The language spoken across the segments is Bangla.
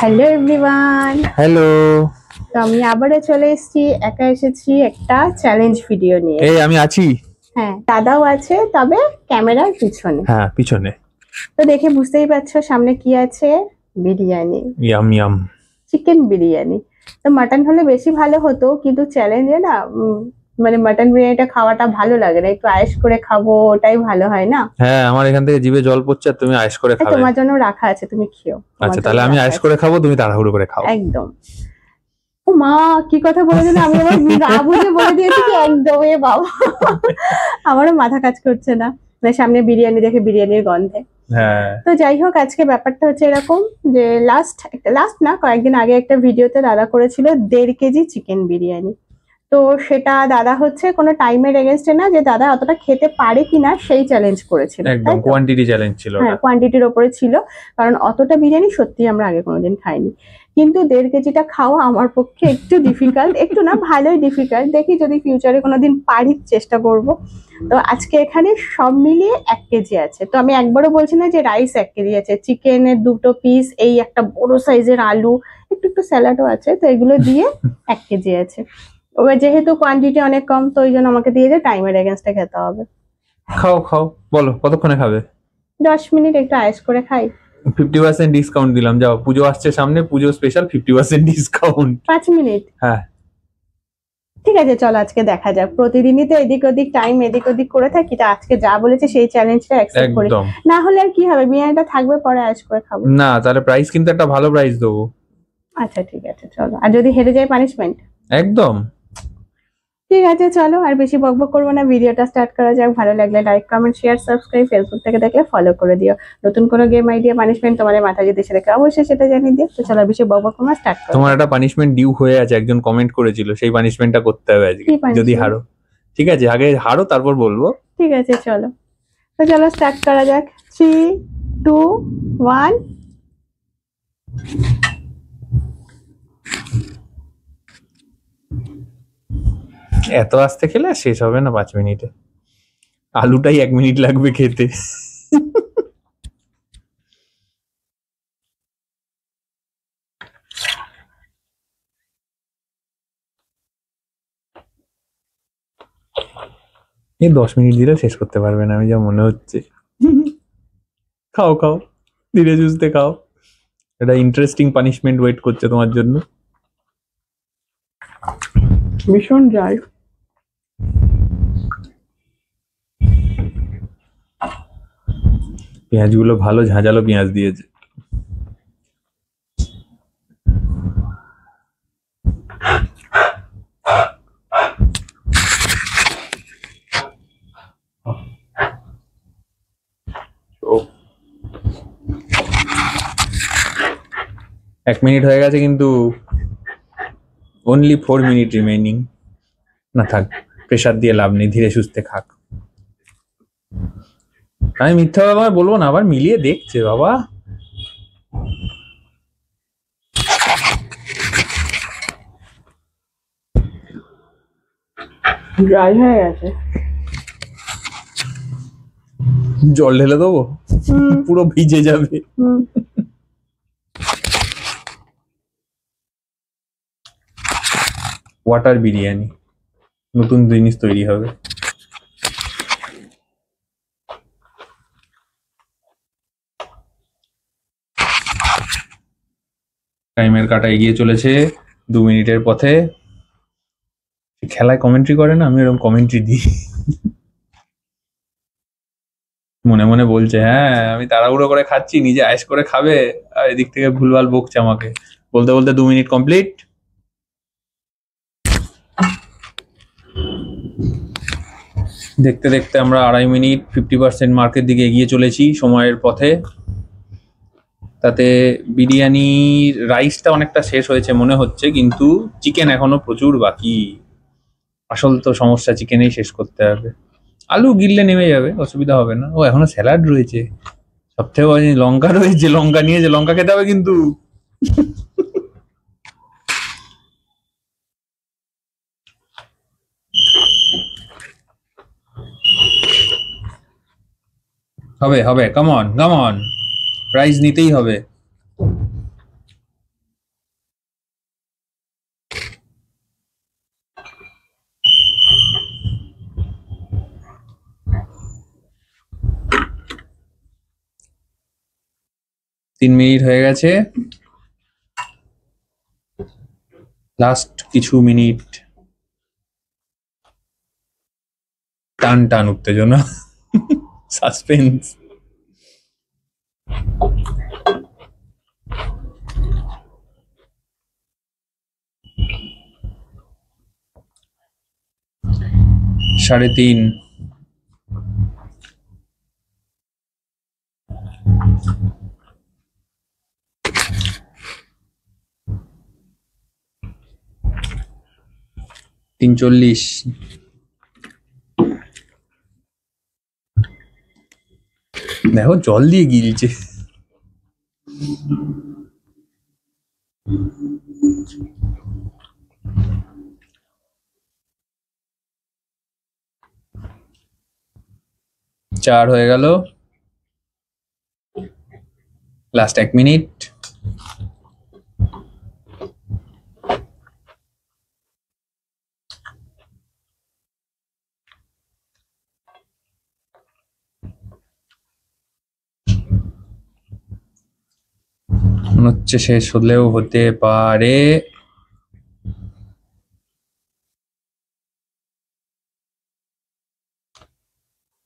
Hello everyone, hello. তো আমি আবারও চলে এসেছি, একা এসেছি একটা চ্যালেঞ্জ ভিডিও নিয়ে। এই আমি আছি। হ্যাঁ, দাদাও আছে, তবে ক্যামেরার পিছনে। হ্যাঁ, পিছনে। তো দেখে বুঝতেই পারছো সামনে কি আছে, biryani, yam yam. Chicken biryani. তো মাটন হলে বেশি ভালো হতো, কিন্তু চ্যালেঞ্জে না মানে মাটন বিরিয়ানিটা খাওয়াটা ভালো লাগে না, একটু আয়েশ করে খাবো, ওটাই ভালো হয় না? হ্যাঁ, আমার এখান থেকে জিভে জল পড়ছে আর তুমি আয়েশ করে খাবে। তোমার জন্য রাখা আছে, তুমি খেও। আচ্ছা, তাহলে আমি আয়েশ করে খাবো, তুমি তাড়াহুড়ো করে খাও। একদম। ও মা, কি কথা বলে দিলে! আমি আমার গা বুঝে বলে দিয়েছি কি একদম। এ বাবা, আমারও মাথা কাজ করছে না, মানে সামনে বিরিয়ানি দেখে বিরিয়ানির গন্ধে। হ্যাঁ। তো যাই হোক, আজকে ব্যাপারটা হচ্ছে এরকম যে লাস্ট না, কয়েকদিন আগে একটা ভিডিওতে দাদা করেছিল 1.5 কেজি চিকেন বিরিয়ানি। তো সেটা দাদা হচ্ছে কোনো টাইমের এগেনস্টে না, যে দাদা অতটা খেতে পারে কিনা সেই চ্যালেঞ্জ করেছিল। একদম কোয়ান্টিটি চ্যালেঞ্জ ছিল। হ্যাঁ, কোয়ান্টিটির ওপরে ছিল, কারণ অতটা বিরিয়ানি সত্যি আমরা আগে কোনোদিন খাইনি। কিন্তু 1.5 কেজিটা খাওয়া আমার পক্ষে একটু ডিফিকাল্ট, একটু না ভালোই ডিফিকাল্ট। দেখি যদি ফিউচারে কোনোদিন পারি, চেষ্টা করব। তো আজকে এখানে সব মিলিয়ে 1 কেজি আছে। তো আমি একবারও বলছি না যে রাইস 1 কেজি আছে, চিকেনের 2টো পিস, এই একটা বড় সাইজের আলু, একটু একটু স্যালাডও আছে, তো এগুলো দিয়ে 1 কেজি আছে। ওই যেহেতু কোয়ান্টিটি অনেক কম, তো ওই জন্য আমাকে দিয়ে যে টাইমের এগেনস্টে খেতে হবে। খাও খাও, বলো কতক্ষণে খাবে? 10 মিনিট একটু আয়েশ করে খাই। 50% ডিসকাউন্ট দিলাম, যাও। পুজো আসছে সামনে, পুজো স্পেশাল 50% ডিসকাউন্ট। 5 মিনিট? হ্যাঁ ঠিক আছে, চলো আজকে দেখা যাক। প্রতিদিনই তো এদিক ওদিক টাইম এদিক ওদিক করে থাকি, তা আজকে যা বলেছে সেই চ্যালেঞ্জটা অ্যাকসেপ্ট করি। একদম। না হলে আর কি হবে, বিরিয়ানিটা থাকবে, পরে আয়েশ করে খাবো। না, তাহলে প্রাইস কিন্তু একটা ভালো প্রাইস দেবো। আচ্ছা ঠিক আছে, চলো। আর যদি হেরে যায়, পানিশমেন্ট? একদম। ঠিক আছে, চলো আর বেশি বকবক করবো না, ভিডিওটা স্টার্ট করা যাক। ভালো লাগলে like comment share subscribe, Facebook থেকে দেখলে ফলো করে দিও। নতুন কোনো গেম আইডিয়া পানিশমেন্ট তোমাদের মাথায় যদি এসে থাকে, অবশ্যই সেটা জানিয়ে দিও। তো চলো বেশি বকবক করবো না, স্টার্ট করো। তোমার একটা পানিশমেন্ট ডিউ হয়ে আছে, একজন কমেন্ট করেছিল, সেই পানিশমেন্টটা করতে হবে আজকে কি punishment? যদি হারো। ঠিক আছে, আগে হারো তারপর বলবো। ঠিক আছে, চলো। তো চলো স্টার্ট করা যাক। 3, 2, 1। এত আস্তে খেলে আর শেষ হবে না 5 মিনিটে। আলুটাই 1 মিনিট লাগবে খেতে। এই 10 মিনিট দিলে শেষ করতে পারবে না, আমি যা মনে হচ্ছে। খাও খাও, ধীরে সুস্থে খাও। এটা ইন্টারেস্টিং পানিশমেন্ট ওয়েট করছে তোমার জন্য। ভীষণ জাল। পেঁয়াজগুলো ভালো ঝাঁঝালো পেঁয়াজ দিয়েছে। এক মিনিট হয়ে গেছে কিন্তু, অনলি 4 মিনিট রিমেইনিং। না থাক, প্রেশার দিয়ে লাভ নেই, ধীরে সুস্থে খাক। আমি মিথ্যা বাবা বলবো না, আবার মিলিয়ে দেখছে বাবা। ড্রাই হয়ে গেছে। জল ঢেলে দেবো, পুরো ভিজে যাবে। ওয়াটার বিরিয়ানি, নতুন জিনিস তৈরি হবে। টাইমের কাটা এগিয়ে চলেছে 2 মিনিটের পথে। খেলায় কমেন্ট্রি করে না, আমি এরকম কমেন্ট্রি দিই। মনে মনে বলছে হ্যাঁ আমি তাড়াহুড়ো করে খাচ্ছি, নিজে আয়েশ করে খাবে, আর এদিক থেকে ভুলভাল বকছে আমাকে। বলতে বলতে 2 মিনিট কমপ্লিট। দেখতে দেখতে আমরা 2.5 মিনিট 50% মার্কের দিকে এগিয়ে চলেছি সময়ের পথে। তাতে বিরিয়ানির রাইসটা অনেকটা শেষ হয়েছে মনে হচ্ছে, কিন্তু চিকেন এখনো প্রচুর বাকি। আসল তো সমস্যা চিকেনেই শেষ করতে হবে। আলু গিললে নেমে যাবে, অসুবিধা হবে না। ও এখনো স্যালাড রয়েছে, সবথেকে বড় জিনিস লঙ্কা রয়েছে, লঙ্কা নিয়েছে, লঙ্কা খেতে হবে কিন্তু। হবে হবে, কাম অন প্রাইজ নিতেই হবে। 3 মিনিট হয়ে গেছে, লাস্ট কিছু মিনিট টান টান উত্তেজনা, সাসপেন্স। সাড়ে 3। তিন 40। দেখো জল দিয়ে গিলছে। চার হয়ে গেল, লাস্ট 1 মিনিট। মনে হচ্ছে শেষ হলেও হতে পারে।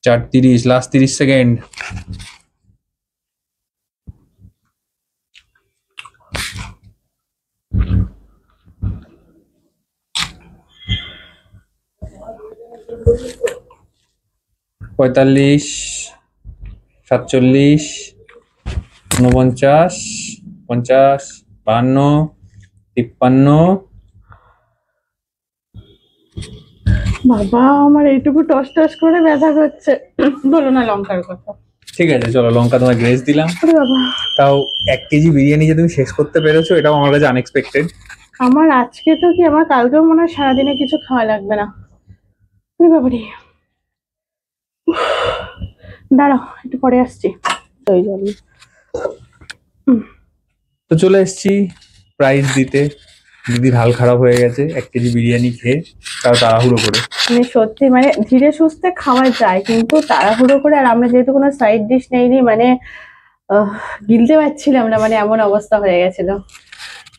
চার 30, লাস্ট 30 সেকেন্ড। পঁয়তাল্লিশ, 47, 49, 50, 52, 53। বাবা আমার এইটুকু টস টস করে ব্যথা করছে। বলো না লঙ্কার কথা। ঠিক আছে চলো, লঙ্কা তোমার গ্রেস দিলাম। ওরে বাবা, তাও 1 কেজি বিরিয়ানি যে তুমি শেষ করতে পেরেছো, এটাও আমার কাছে আনএক্সপেক্টেড। আমার আজকে তো কি, আমার কালকেও মনে হয় সারাদিনে কিছু খাওয়া লাগবে না। ওরে বাবারে, দাঁড়াও একটু পরে আসছি। ওই জন্য তো চলে এসেছি প্রাইস দিতে। দিদির হাল খারাপ হয়ে গেছে 1 কেজি বিরিয়ানি খেয়ে, তাও তাড়াহুড়ো করে। মানে সত্যি মানে ধীরে সুস্থে খাওয়া যায়, কিন্তু তাড়াহুড়ো করে। আর আমরা যেহেতু কোনো সাইড ডিশ নেইনি, মানে গিলতে পারছিলাম না, মানে এমন অবস্থা হয়ে গেছিল।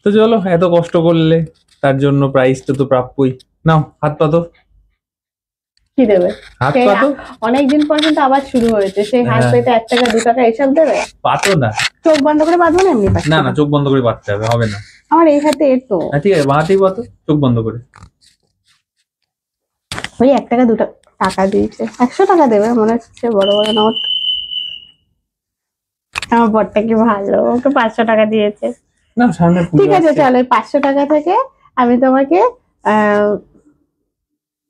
তো চলো, এত কষ্ট করলে তার জন্য প্রাইসটা তো প্রাপ্যই। নাও হাত পাতো, কি দেবে? হাত সেই পাতো। অনেকদিন পর কিন্তু আবার শুরু হয়েছে সেই হাত হ্যাঁ। পেতে 1 টাকা 2 টাকা এসব দেবে। পাতো না, চোখ বন্ধ করে বাঁধবো না, এমনি পাচ্ছি না না চোখ বন্ধ করে পাততে হবে, হবে না। আমার এই হাতে তো হ্যাঁ ঠিক আছে, বাঁহাতেই পাতো, চোখ বন্ধ করে। ওই 1 টাকা 2 টাকা দিয়েছে, 100 টাকা দেবে মনে হচ্ছে, বড় বড় নোট। আমার বরটা কি ভালো, ওকে 500 টাকা দিয়েছে। না সামনে পুজো ঠিক আছে আসছে। চলো, 500 টাকা থেকে আমি তোমাকে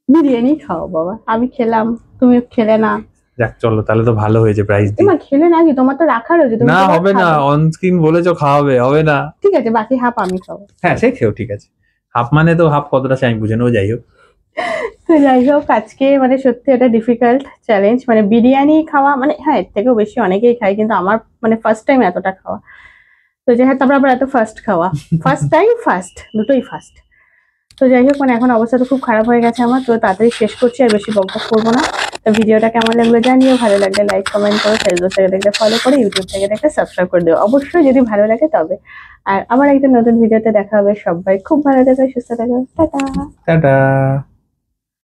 বিরিয়ানি খাও বাবা। আমি খেলাম, তুমি খেলে না। যাক চলো, তাহলে তো ভালো হয়েছে প্রাইস দিয়ে। তোমার খেলে নাকি, তোমার তো রাখা রয়েছে, তুমি না তো হবে না, খাবে। অন স্ক্রিন বলেছো খাওয়াবে, হবে না। ঠিক আছে, বাকি হাফ আমি খাবো। হ্যাঁ সে খেও, ঠিক আছে। হাফ মানে তো হাফ কতটা সে আমি বুঝে নেবো, যাই হোক। তো যাই হোক, আজকে মানে সত্যি এটা ডিফিকাল্ট চ্যালেঞ্জ, মানে বিরিয়ানি খাওয়া, মানে হ্যাঁ এর থেকেও বেশি অনেকেই খায়, কিন্তু আমার মানে ফার্স্ট টাইম এতটা খাওয়া। তো যাই হোক, তারপর আবার এত ফার্স্ট খাওয়া, ফার্স্ট টাইম ফার্স্ট, দুটোই ফার্স্ট। তো যাই হোক, মানে এখন অবস্থা তো খুব খারাপ হয়ে গেছে আমার, তো তাড়াতাড়ি শেষ করছি, আর বেশি বকবক করবো না। তো ভিডিওটা কেমন লাগলো জানিও, ভালো লাগলে লাইক কমেন্ট করো, ফেসবুক থেকে দেখলে ফলো করে, ইউটিউব থেকে দেখলে সাবস্ক্রাইব করে দিও অবশ্যই যদি ভালো লাগে তবে। আর আবার একটা নতুন ভিডিওতে দেখা হবে। সবাই খুব ভালো থেকো, সুস্থ থেকো, টাটা। টাটা।